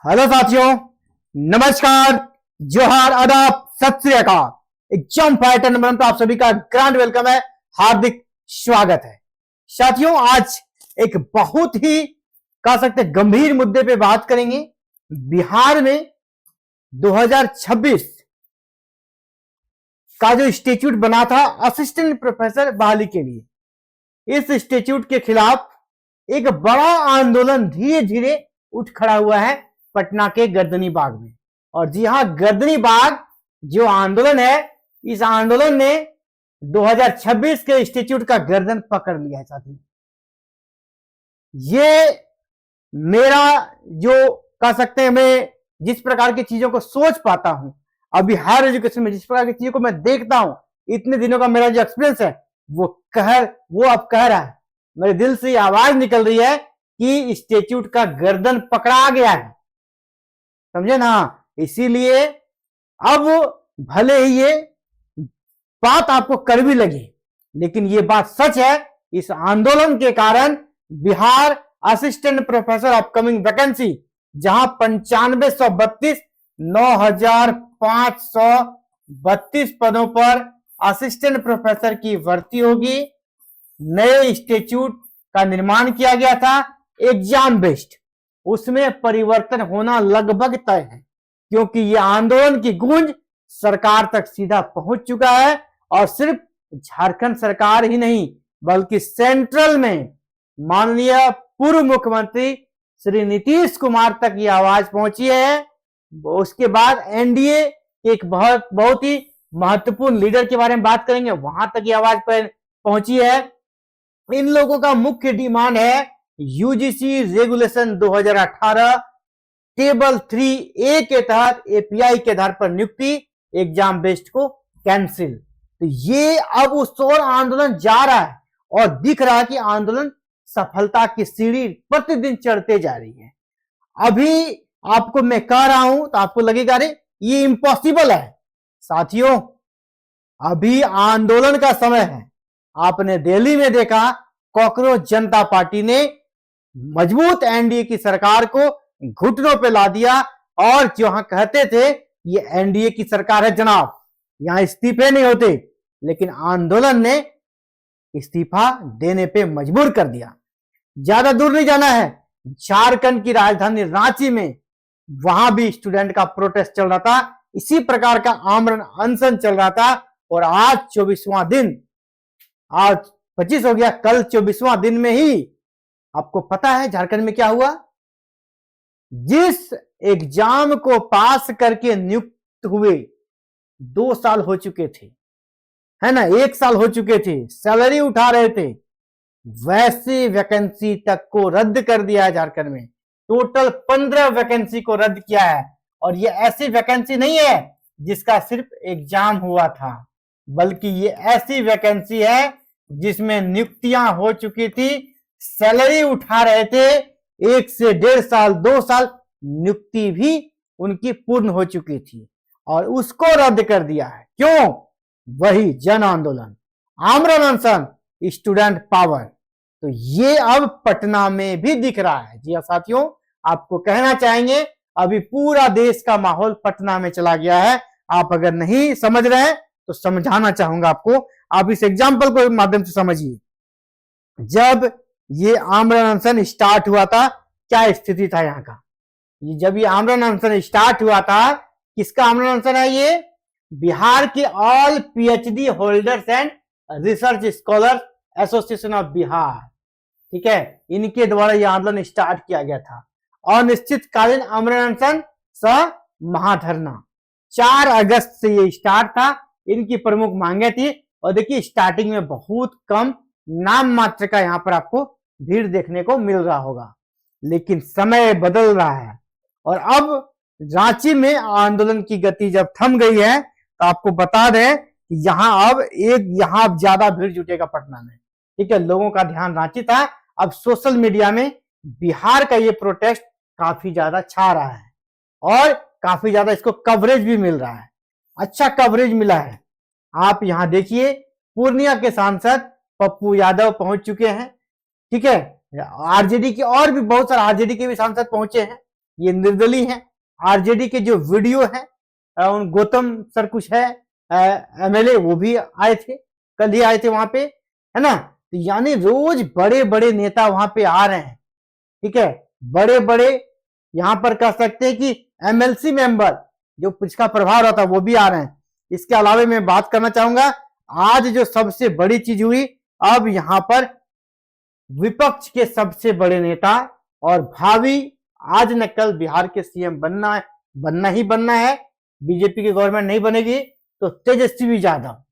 Hello साथियों, नमस्कार, जोहार, आदाब, सत श्री अकाल। एग्जाम फाइटर नंबर पर आप सभी का ग्रैंड वेलकम है, हार्दिक स्वागत है। साथियों, आज एक बहुत ही कह सकते गंभीर मुद्दे पे बात करेंगे। बिहार में 2026 का जो इंस्टीट्यूट बना था असिस्टेंट प्रोफेसर बहाली के लिए, इस इंस्टीट्यूट के खिलाफ एक बड़ा आंदोलन धीरे धीरे उठ खड़ा हुआ है पटना के गर्दनी बाग में। और जी हां, गर्दनी बाग जो आंदोलन है, इस आंदोलन ने 2026 के इंस्टीट्यूट का गर्दन पकड़ लिया है। साथियों, ये मेरा जो कह सकते हैं, मैं जिस प्रकार की चीजों को सोच पाता हूं अभी हायर एजुकेशन में, जिस प्रकार की चीजों को मैं देखता हूं, इतने दिनों का मेरा जो एक्सपीरियंस है वो अब कह रहा है, मेरे दिल से आवाज निकल रही है कि इंस्टीट्यूट का गर्दन पकड़ा गया है। समझे ना? इसीलिए अब भले ही ये बात आपको कड़वी लगे, लेकिन ये बात सच है। इस आंदोलन के कारण Bihar assistant professor upcoming vacancy, जहां 9532 9532 पदों पर असिस्टेंट प्रोफेसर की भर्ती होगी। नए इंस्टीट्यूट का निर्माण किया गया था, एग्जाम बेस्ड, उसमें परिवर्तन होना लगभग तय है, क्योंकि यह आंदोलन की गूंज सरकार तक सीधा पहुंच चुका है। और सिर्फ झारखंड सरकार ही नहीं, बल्कि सेंट्रल में माननीय पूर्व मुख्यमंत्री श्री नीतीश कुमार तक ये आवाज पहुंची है। उसके बाद एनडीए एक बहुत ही महत्वपूर्ण लीडर के बारे में बात करेंगे, वहां तक ये आवाज पहुंची है। इन लोगों का मुख्य डिमांड है यूजीसी रेगुलेशन 2018 टेबल 3A के तहत एपीआई के आधार पर नियुक्ति, एग्जाम बेस्ड को कैंसिल। तो ये अब उस ओर आंदोलन जा रहा है और दिख रहा है कि आंदोलन सफलता की सीढ़ी प्रतिदिन चढ़ते जा रही है। अभी आपको मैं कह रहा हूं तो आपको लगेगा अरे ये इम्पॉसिबल है। साथियों, अभी आंदोलन का समय है। आपने दिल्ली में देखा, कॉकरोच जनता पार्टी ने मजबूत एनडीए की सरकार को घुटनों पे ला दिया और जहां कहते थे ये एनडीए की सरकार है जनाब, यहां इस्तीफे नहीं होते, लेकिन आंदोलन ने इस्तीफा देने पे मजबूर कर दिया। ज्यादा दूर नहीं जाना है, झारखंड की राजधानी रांची में, वहां भी स्टूडेंट का प्रोटेस्ट चल रहा था, इसी प्रकार का आमरण अनशन चल रहा था। और आज 24वां दिन, आज 25 हो गया, कल 24वां दिन में ही आपको पता है झारखंड में क्या हुआ। जिस एग्जाम को पास करके नियुक्त हुए 2 साल हो चुके थे, है ना, 1 साल हो चुके थे, सैलरी उठा रहे थे, वैसी वैकेंसी तक को रद्द कर दिया है झारखंड में। टोटल 15 वैकेंसी को रद्द किया है। और ये ऐसी वैकेंसी नहीं है जिसका सिर्फ एग्जाम हुआ था, बल्कि ये ऐसी वैकेंसी है जिसमें नियुक्तियां हो चुकी थी, सैलरी उठा रहे थे, 1 से 1.5 साल 2 साल नियुक्ति भी उनकी पूर्ण हो चुकी थी और उसको रद्द कर दिया है। क्यों? वही जन आंदोलन, आमरण अनशन, स्टूडेंट पावर। तो ये अब पटना में भी दिख रहा है। जी साथियों, आपको कहना चाहेंगे अभी पूरा देश का माहौल पटना में चला गया है। आप अगर नहीं समझ रहे हैं तो समझाना चाहूंगा आपको, आप इस एग्जाम्पल के माध्यम से समझिए। जब ये आमरण अनशन स्टार्ट हुआ था, क्या स्थिति था यहाँ का? जब ये आमरण अनशन स्टार्ट हुआ था, किसका आमरण अनशन है ये? बिहार के all PhD holders and research scholars association of Bihar, ठीक है, इनके द्वारा यह आंदोलन स्टार्ट किया गया था। अनिश्चितकालीन आमरण अनशन सह महाधरना 4 अगस्त से ये स्टार्ट था। इनकी प्रमुख मांगे थी, और देखिए स्टार्टिंग में बहुत कम नाम मात्र का यहां पर आपको भीड़ देखने को मिल रहा होगा, लेकिन समय बदल रहा है और अब रांची में आंदोलन की गति जब थम गई है तो आपको बता दें कि यहां अब ज्यादा भीड़ जुटेगा पटना में, ठीक है। लोगों का ध्यान रांची था, अब सोशल मीडिया में बिहार का ये प्रोटेस्ट काफी ज्यादा छा रहा है और काफी ज्यादा इसको कवरेज भी मिल रहा है, अच्छा कवरेज मिला है। आप यहां देखिए, पूर्णिया के सांसद पप्पू यादव पहुंच चुके हैं, ठीक है, आरजेडी के और भी बहुत सारे आरजेडी के भी सांसद पहुंचे हैं। ये निर्दलीय हैं। आरजेडी के जो वीडियो है, उन गौतम सर कुछ है एमएलए, वो भी आए थे, कल ही आए थे वहां पे, है ना। तो यानी रोज बड़े बड़े नेता वहां पे आ रहे हैं, ठीक है, बड़े बड़े यहां पर कह सकते हैं कि एमएलसी मेंबर जो जिसका प्रभाव रहता है वो भी आ रहे हैं। इसके अलावा मैं बात करना चाहूंगा, आज जो सबसे बड़ी चीज हुई, अब यहां पर विपक्ष के सबसे बड़े नेता और भावी आज न कल बिहार के सीएम बनना ही बनना है। बीजेपी की गवर्नमेंट नहीं बनेगी तो तेजस्वी यादव,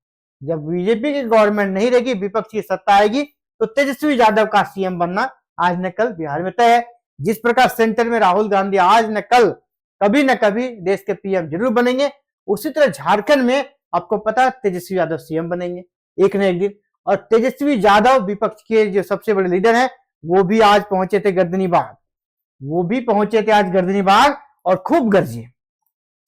जब बीजेपी की गवर्नमेंट नहीं रहेगी, विपक्ष की सत्ता आएगी, तो तेजस्वी यादव का सीएम बनना आज न कल बिहार में तय है। जिस प्रकार सेंटर में राहुल गांधी आज न कल कभी न कभी देश के पीएम जरूर बनेंगे, उसी तरह झारखंड में आपको पता है तेजस्वी यादव सीएम बनेंगे एक न एक दिन। और तेजस्वी यादव विपक्ष के जो सबसे बड़े लीडर हैं, वो भी आज पहुंचे थे गर्दनीबाग, वो भी पहुंचे थे आज गर्दनीबाग और खूब गरजे,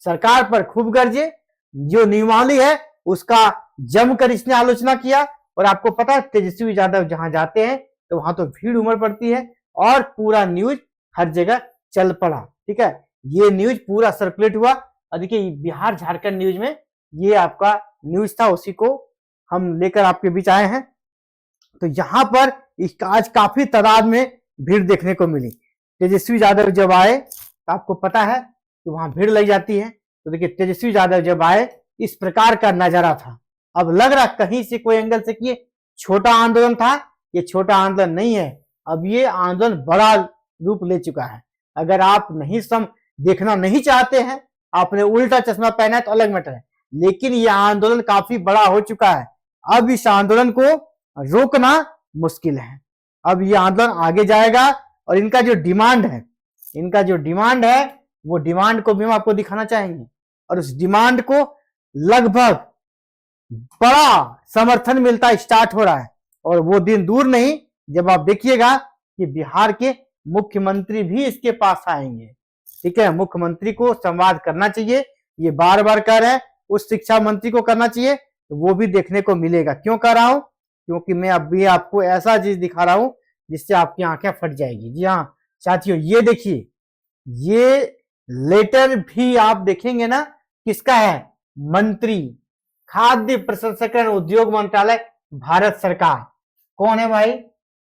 सरकार पर खूब गरजे। जो नियमावली है उसका जमकर इसने आलोचना किया। और आपको पता है तेजस्वी यादव जहां जाते हैं तो वहां तो भीड़ उमड़ पड़ती है और पूरा न्यूज हर जगह चल पड़ा, ठीक है। ये न्यूज पूरा सर्कुलेट हुआ और देखिए बिहार झारखंड न्यूज में ये आपका न्यूज था, उसी को हम लेकर आपके बीच आए हैं। तो यहां पर आज काफी तादाद में भीड़ देखने को मिली। तेजस्वी यादव जब आए तो आपको पता है कि वहां भीड़ लग जाती है। तो देखिए तेजस्वी यादव जब आए इस प्रकार का नजारा था। अब लग रहा कहीं से कोई एंगल से कि छोटा आंदोलन था, ये छोटा आंदोलन नहीं है, अब ये आंदोलन बड़ा रूप ले चुका है। अगर आप देखना नहीं चाहते हैं, आपने उल्टा चश्मा पहना है तो अलग मैटर है, लेकिन ये आंदोलन काफी बड़ा हो चुका है। अब इस आंदोलन को रोकना मुश्किल है। अब ये आंदोलन आगे जाएगा और इनका जो डिमांड है वो डिमांड को भी हम आपको दिखाना चाहेंगे। और उस डिमांड को लगभग बड़ा समर्थन मिलता स्टार्ट हो रहा है और वो दिन दूर नहीं जब आप देखिएगा कि बिहार के मुख्यमंत्री भी इसके पास आएंगे, ठीक है। मुख्यमंत्री को संवाद करना चाहिए, ये बार बार कह रहे हैं, उस शिक्षा मंत्री को करना चाहिए, तो वो भी देखने को मिलेगा। क्यों कह रहा हूं? क्योंकि मैं अभी आपको ऐसा चीज दिखा रहा हूं जिससे आपकी आंखें फट जाएगी। जी हाँ साथियों, ये देखिए, ये लेटर भी आप देखेंगे ना, किसका है? मंत्री, खाद्य प्रसंस्करण उद्योग मंत्रालय, भारत सरकार। कौन है भाई?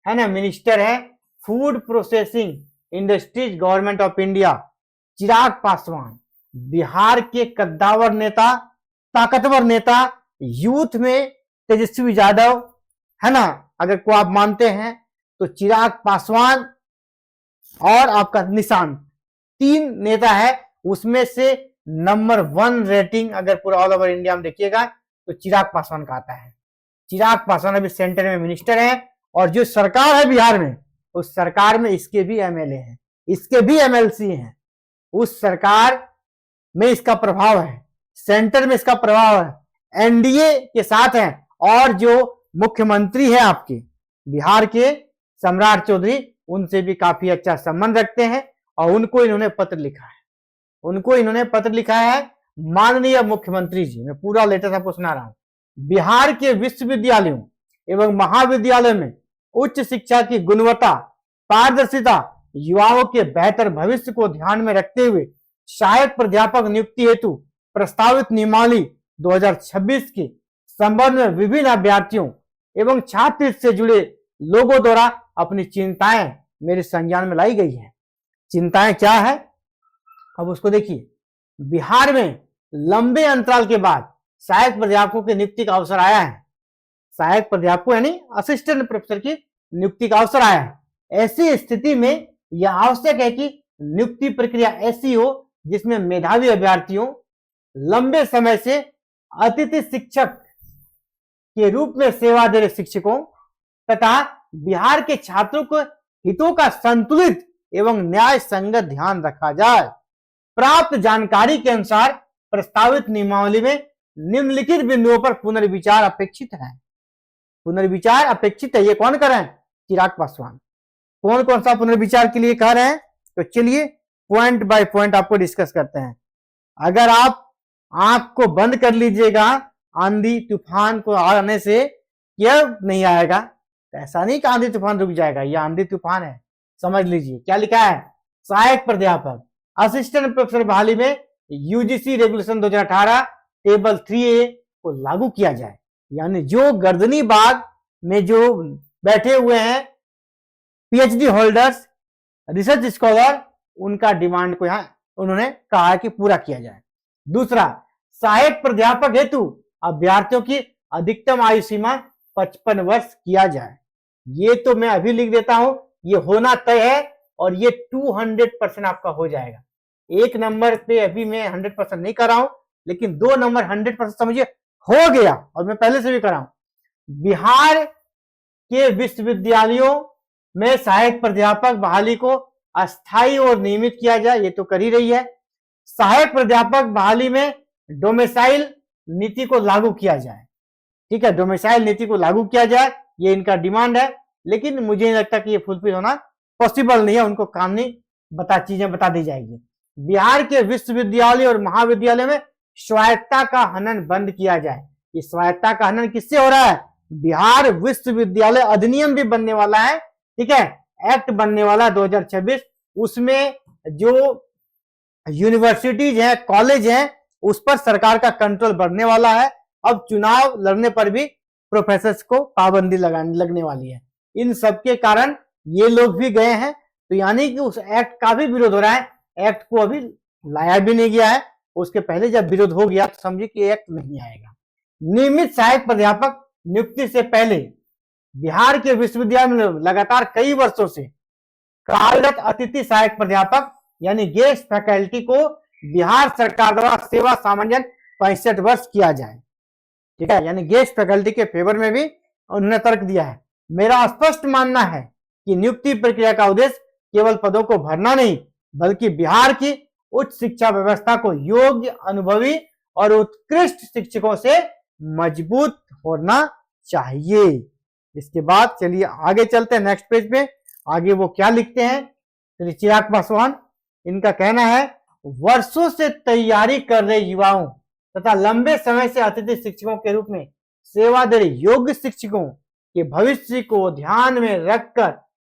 है ना, मिनिस्टर है food processing industries government of India, Chirag Paswan. Bihar के कद्दावर नेता, ताकतवर नेता, यूथ में तेजस्वी यादव, है ना, अगर को आप मानते हैं तो चिराग पासवान और आपका निशान, 3 नेता है। उसमें से नंबर 1 रेटिंग अगर पूरा ऑल ओवर इंडिया में देखिएगा तो चिराग पासवान का आता है। चिराग पासवान अभी सेंटर में मिनिस्टर है और जो सरकार है बिहार में, उस सरकार में इसके भी एमएलए हैं, इसके भी एमएलसी हैं। उस सरकार में इसका प्रभाव है, सेंटर में इसका प्रभाव है, एनडीए के साथ है। और जो मुख्यमंत्री है आपके बिहार के, सम्राट चौधरी, उनसे भी काफी अच्छा संबंध रखते हैं और उनको इन्होंने पत्र लिखा है। माननीय मुख्यमंत्री जी, मैं पूरा लेटर आपको सुना रहा हूं। बिहार के विश्वविद्यालयों एवं महाविद्यालयों में उच्च शिक्षा की गुणवत्ता, पारदर्शिता, युवाओं के बेहतर भविष्य को ध्यान में रखते हुए सहायक प्राध्यापक नियुक्ति हेतु प्रस्तावित नियमावली 2026 के संबंध में विभिन्न अभ्यर्थियों एवं छात्र से जुड़े लोगों द्वारा अपनी चिंताएं मेरे संज्ञान में लाई गई है। चिंताएं क्या है? अब उसको देखिए। बिहार में लंबे अंतराल के बाद सहायक प्राध्यापकों की नियुक्ति का अवसर आया है। सहायक प्राध्यापकों यानी असिस्टेंट प्रोफेसर की नियुक्ति का अवसर आया है। ऐसी स्थिति में यह आवश्यक है कि नियुक्ति प्रक्रिया ऐसी हो जिसमें मेधावी अभ्यर्थियों, लंबे समय से अतिथि शिक्षक के रूप में सेवा दे रहे शिक्षकों तथा बिहार के छात्रों को हितों का संतुलित एवं न्याय संगत ध्यान रखा जाए। प्राप्त जानकारी के अनुसार प्रस्तावित नियमावली में निम्नलिखित बिंदुओं पर पुनर्विचार अपेक्षित है। पुनर्विचार अपेक्षित है, ये कौन कर रहे हैं? चिराग पासवान। कौन कौन सा पुनर्विचार के लिए कह रहे हैं? तो चलिए पॉइंट बाय पॉइंट आपको डिस्कस करते हैं। अगर आप आंख को बंद कर लीजिएगा आंधी तूफान को आने से, यह नहीं आएगा, तो ऐसा नहीं कि आंधी तूफान रुक जाएगा, यह आंधी तूफान है, समझ लीजिए। क्या लिखा है? सहायक प्राध्यापक असिस्टेंट प्रोफेसर बहाली में यूजीसी रेगुलेशन 2018 टेबल 3A को लागू किया जाए। यानी जो गर्दनी बाग में जो बैठे हुए हैं पीएचडी होल्डर्स, रिसर्च स्कॉलर, उनका डिमांड को यहां उन्होंने कहा कि पूरा किया जाए। दूसरा, सहायक प्राध्यापक हेतु अभ्यर्थियों की अधिकतम आयु सीमा 55 वर्ष किया जाए। ये तो मैं अभी लिख देता हूं, ये होना तय है और ये 200% आपका हो जाएगा। एक नंबर पे अभी मैं 100% नहीं कर रहा हूं, लेकिन 2 नंबर 100% समझिए हो गया, और मैं पहले से भी कर रहा हूं। बिहार के विश्वविद्यालयों में सहायक प्राध्यापक बहाली को अस्थायी और नियमित किया जाए, ये तो कर ही रही है। सहायक प्राध्यापक बहाली में डोमिसाइल नीति को लागू किया जाए। ठीक है, डोमिसाइल नीति को लागू किया जाए, ये इनका डिमांड है, लेकिन मुझे नहीं लगता कि ये फुलफिल होना पॉसिबल नहीं है, उनको कानूनी चीजें बता दी जाएगी। बिहार के विश्वविद्यालय और महाविद्यालय में स्वायत्तता का हनन बंद किया जाए। ये स्वायत्तता का हनन किससे हो रहा है? बिहार विश्वविद्यालय अधिनियम भी बनने वाला है, ठीक है, एक्ट बनने वाला 2026, उसमें जो यूनिवर्सिटीज हैं, कॉलेज हैं, उस पर सरकार का कंट्रोल बढ़ने वाला है। अब चुनाव लड़ने पर भी प्रोफेसर्स को पाबंदी लगने वाली है। इन सब के कारण ये लोग भी गए हैं, तो यानी कि उस एक्ट का भी विरोध हो रहा है। एक्ट को अभी लाया भी नहीं गया है, उसके पहले जब विरोध हो गया तो समझिए कि एक्ट नहीं आएगा। नियमित सहायक प्राध्यापक नियुक्ति से पहले बिहार के विश्वविद्यालय में लगातार कई वर्षों से कार्यरत अतिथि सहायक प्राध्यापक यानी गेस्ट फैकल्टी को बिहार सरकार द्वारा सेवा सामान्यन 65 वर्ष किया जाए। ठीक है, यानी गेस्ट फैकल्टी के फेवर में भी उन्होंने तर्क दिया है। मेरा स्पष्ट मानना है कि नियुक्ति प्रक्रिया का उद्देश्य केवल पदों को भरना नहीं, बल्कि बिहार की उच्च शिक्षा व्यवस्था को योग्य, अनुभवी और उत्कृष्ट शिक्षकों से मजबूत होना चाहिए। इसके बाद चलिए आगे चलते हैं नेक्स्ट पेज पे। आगे वो क्या लिखते हैं? चलिए, चिराग पासवान, इनका कहना है, वर्षों से तैयारी कर रहे युवाओं तथा लंबे समय से अतिथि शिक्षकों के रूप में सेवा दे रहे योग्य शिक्षकों के भविष्य को ध्यान में रखकर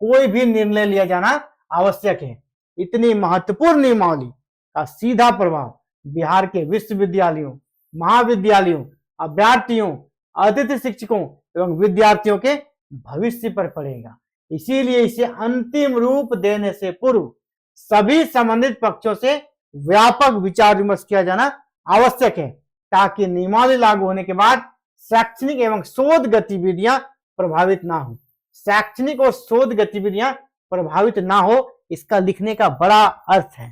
कोई भी निर्णय लिया जाना आवश्यक है। इतनी महत्वपूर्ण नियमावली का सीधा प्रभाव बिहार के विश्वविद्यालयों, महाविद्यालयों, अभ्यर्थियों, अतिथि शिक्षकों एवं विद्यार्थियों के भविष्य पर पड़ेगा। इसीलिए इसे अंतिम रूप देने से पूर्व सभी संबंधित पक्षों से व्यापक विचार विमर्श किया जाना आवश्यक है, ताकि नियमावली लागू होने के बाद शैक्षणिक एवं शोध गतिविधियां प्रभावित ना हो। शैक्षणिक और शोध गतिविधियां प्रभावित ना हो, इसका लिखने का बड़ा अर्थ है।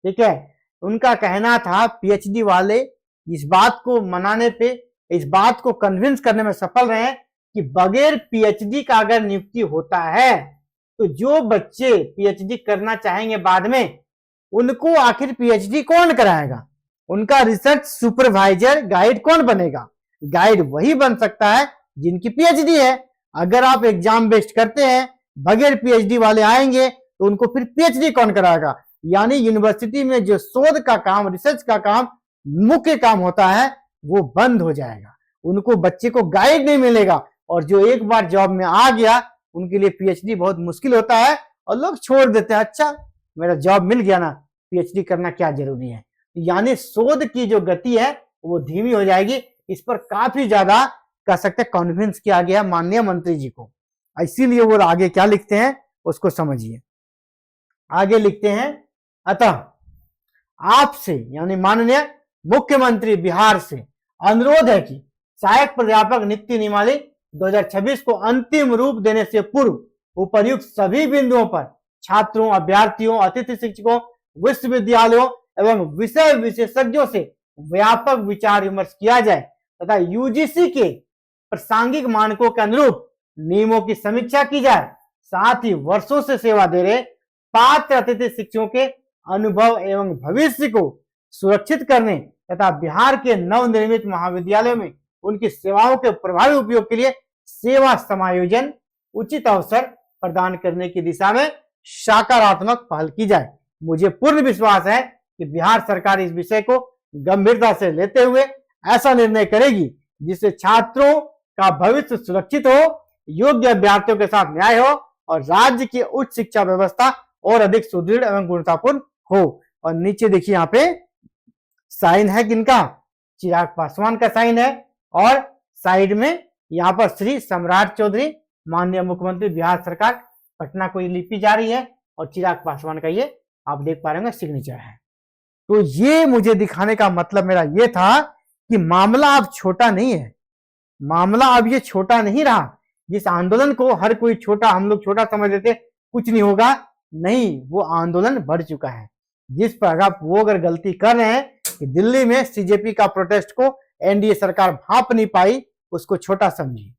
ठीक है, उनका कहना था पीएचडी वाले इस बात को मनाने पे, इस बात को कन्विंस करने में सफल रहे हैं कि बगैर पीएचडी का अगर नियुक्ति होता है तो जो बच्चे पीएचडी करना चाहेंगे बाद में, उनको आखिर पीएचडी कौन कराएगा? उनका रिसर्च सुपरवाइजर गाइड कौन बनेगा? गाइड वही बन सकता है जिनकी पीएचडी है। अगर आप एग्जाम बेस्ड करते हैं, बगैर पीएचडी वाले आएंगे तो उनको फिर पीएचडी कौन कराएगा? यानी यूनिवर्सिटी में जो शोध का काम, रिसर्च का काम, मुख्य काम होता है, वो बंद हो जाएगा। उनको, बच्चे को गाइड नहीं मिलेगा, और जो एक बार जॉब में आ गया उनके लिए पीएचडी बहुत मुश्किल होता है और लोग छोड़ देते हैं। अच्छा, मेरा जॉब मिल गया ना, पीएचडी करना क्या जरूरी है? यानी शोध की जो गति है वो धीमी हो जाएगी। इस पर काफी ज्यादा कह सकते हैं कॉन्विंस किया गया माननीय मंत्री जी को। इसीलिए वो आगे क्या लिखते हैं उसको समझिए। आगे लिखते हैं, अतः आपसे यानी माननीय मुख्यमंत्री बिहार से अनुरोध है कि सहायक प्राध्यापक नियुक्ति नियमावली 2026 को अंतिम रूप देने से पूर्व उपर्युक्त सभी बिंदुओं पर छात्रों, अभ्यर्थियों, अतिथि शिक्षकों, विश्वविद्यालयों एवं विषय विशेषज्ञों से व्यापक विचार विमर्श किया जाए तथा यूजीसी के प्रासंगिक मानकों के अनुरूप नियमों की समीक्षा की जाए। साथ ही वर्षों से सेवा दे रहे पात्र अतिथि शिक्षकों के अनुभव एवं भविष्य को सुरक्षित करने तथा बिहार के नवनिर्मित महाविद्यालयों में उनकी सेवाओं के प्रभावी उपयोग के लिए सेवा समायोजन उचित अवसर प्रदान करने की दिशा में सकारात्मक पहल की जाए। मुझे पूर्ण विश्वास है कि बिहार सरकार इस विषय को गंभीरता से लेते हुए ऐसा निर्णय करेगी जिससे छात्रों का भविष्य सुरक्षित हो, योग्य अभ्यर्थियों के साथ न्याय हो और राज्य की उच्च शिक्षा व्यवस्था और अधिक सुदृढ़ एवं गुणवत्तापूर्ण हो। और नीचे देखिए यहाँ पे साइन है किनका, चिराग पासवान का साइन है, और साइड में यहाँ पर श्री सम्राट चौधरी माननीय मुख्यमंत्री बिहार सरकार पटना को ये लिपि जारी है, और चिराग पासवान का ये आप देख पा रहे होंगे सिग्नेचर है। तो ये मुझे दिखाने का मतलब मेरा ये था कि मामला अब छोटा नहीं है, मामला अब ये छोटा नहीं रहा। जिस आंदोलन को हर कोई छोटा, हम लोग छोटा समझ लेते कुछ नहीं होगा, नहीं, वो आंदोलन बढ़ चुका है। जिस पर आप वो अगर गलती कर रहे हैं कि दिल्ली में सीजेपी का प्रोटेस्ट को एनडीए सरकार भांप नहीं पाई, उसको छोटा समझिए।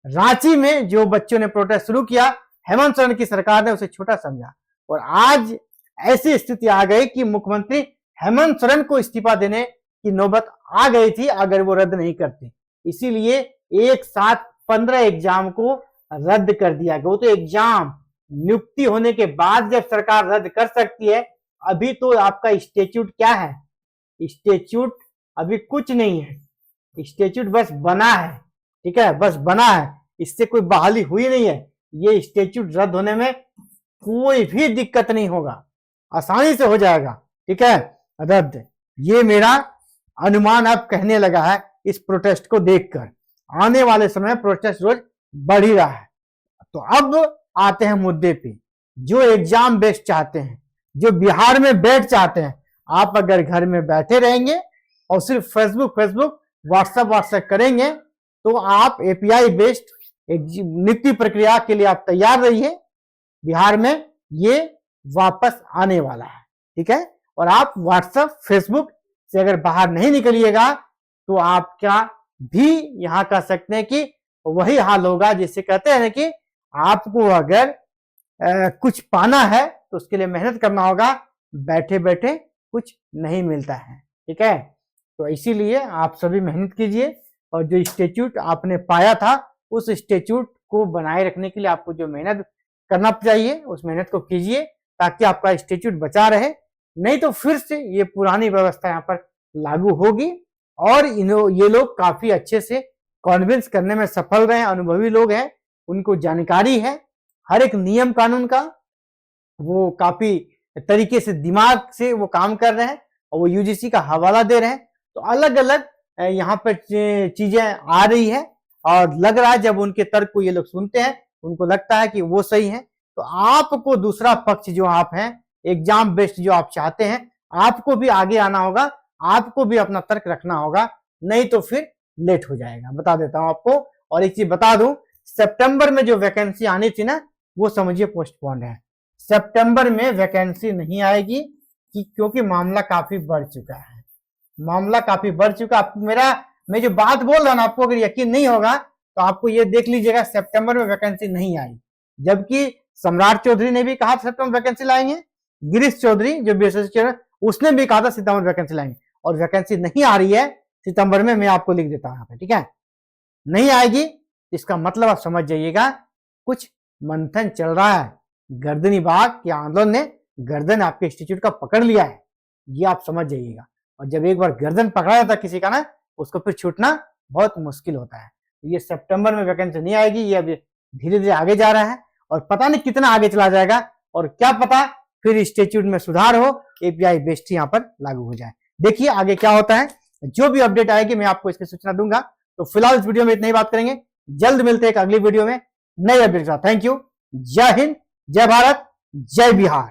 रांची में जो बच्चों ने प्रोटेस्ट शुरू किया, हेमंत सोरेन की सरकार ने उसे छोटा समझा, और आज ऐसी स्थिति आ गई कि मुख्यमंत्री हेमंत सोरेन को इस्तीफा देने की नौबत आ गई थी अगर वो रद्द नहीं करते। इसीलिए एक साथ 15 एग्जाम को रद्द कर दिया गया। वो तो एग्जाम नियुक्ति होने के बाद जब सरकार रद्द कर सकती है, अभी तो आपका स्टेच्यूट क्या है, स्टेच्यूट अभी कुछ नहीं है, स्टेच्यूट बस बना है, ठीक है, बस बना है, इससे कोई बहाली हुई नहीं है। ये स्टेच्यूट रद्द होने में कोई भी दिक्कत नहीं होगा, आसानी से हो जाएगा, ठीक है, रद्द। ये मेरा अनुमान अब कहने लगा है इस प्रोटेस्ट को देखकर। आने वाले समय प्रोटेस्ट रोज बढ़ ही रहा है। तो अब आते हैं मुद्दे पे। जो एग्जाम बेस्ड चाहते हैं, जो बिहार में बैठ चाहते हैं, आप अगर घर में बैठे रहेंगे और सिर्फ फेसबुक व्हाट्सएप करेंगे, तो आप एपीआई बेस्ड नियुक्ति प्रक्रिया के लिए आप तैयार रहिए। बिहार में ये वापस आने वाला है, ठीक है। और आप व्हाट्सएप फेसबुक से अगर बाहर नहीं निकलिएगा तो आपका भी यहां कह सकते हैं कि वही हाल होगा जिससे कहते हैं कि आपको अगर कुछ पाना है तो उसके लिए मेहनत करना होगा, बैठे बैठे कुछ नहीं मिलता है, ठीक है। तो इसीलिए आप सभी मेहनत कीजिए, और जो स्टेच्यूट आपने पाया था उस स्टेच्यूट को बनाए रखने के लिए आपको जो मेहनत करना चाहिए उस मेहनत को कीजिए, ताकि आपका स्टेच्यूट बचा रहे। नहीं तो फिर से ये पुरानी व्यवस्था यहाँ पर लागू होगी, और ये लोग काफी अच्छे से कॉन्विंस करने में सफल रहे हैं, अनुभवी लोग हैं, उनको जानकारी है हर एक नियम कानून का, वो काफी तरीके से दिमाग से वो काम कर रहे हैं, और वो यूजीसी का हवाला दे रहे हैं। तो अलग अलग यहाँ पर चीजें आ रही है, और लग रहा है जब उनके तर्क को ये लोग सुनते हैं, उनको लगता है कि वो सही है। तो आपको दूसरा पक्ष जो आप हैं, एग्जाम बेस्ड जो आप चाहते हैं, आपको भी आगे आना होगा, आपको भी अपना तर्क रखना होगा, नहीं तो फिर लेट हो जाएगा। बता देता हूं आपको। और एक चीज बता दूं, सितंबर में जो वैकेंसी आनी थी ना, वो समझिए पोस्टपोन्ड है। सितंबर में वैकेंसी नहीं आएगी क्योंकि मामला काफी बढ़ चुका है, मामला काफी बढ़ चुका। मैं जो बात बोल रहा हूं, आपको अगर यकीन नहीं होगा तो आपको ये देख लीजिएगा, सितंबर में वैकेंसी नहीं आई, जबकि सम्राट चौधरी ने भी कहा था सितंबर वैकेंसी लाएंगे, गिरीश चौधरी जो बीएसएस उसने भी कहा था सितंबर वैकेंसी लाएंगे, और वैकेंसी नहीं आ रही है सितंबर में। मैं आपको लिख देता हूं यहाँ पे, ठीक है, नहीं आएगी। इसका मतलब आप समझ जाइएगा कुछ मंथन चल रहा है, गर्दनी बाग के आंदोलन ने गर्दन आपके इंस्टीट्यूट का पकड़ लिया है, ये आप समझ जाइएगा। और जब एक बार गर्दन पकड़ा जाता है किसी का ना, उसको फिर छूटना बहुत मुश्किल होता है। ये सितंबर में वैकेंसी नहीं आएगी, ये अब धीरे धीरे आगे जा रहा है, और पता नहीं कितना आगे चला जाएगा, और क्या पता फिर स्टेच्यूट में सुधार हो, एपीआई बेस्ड यहाँ पर लागू हो जाए। देखिए आगे क्या होता है, जो भी अपडेट आएगी मैं आपको इसकी सूचना दूंगा। तो फिलहाल इस वीडियो में इतनी ही बात करेंगे, जल्द मिलते हैं एक अगली वीडियो में नए अपडेट के साथ। थैंक यू, जय हिंद, जय भारत, जय बिहार।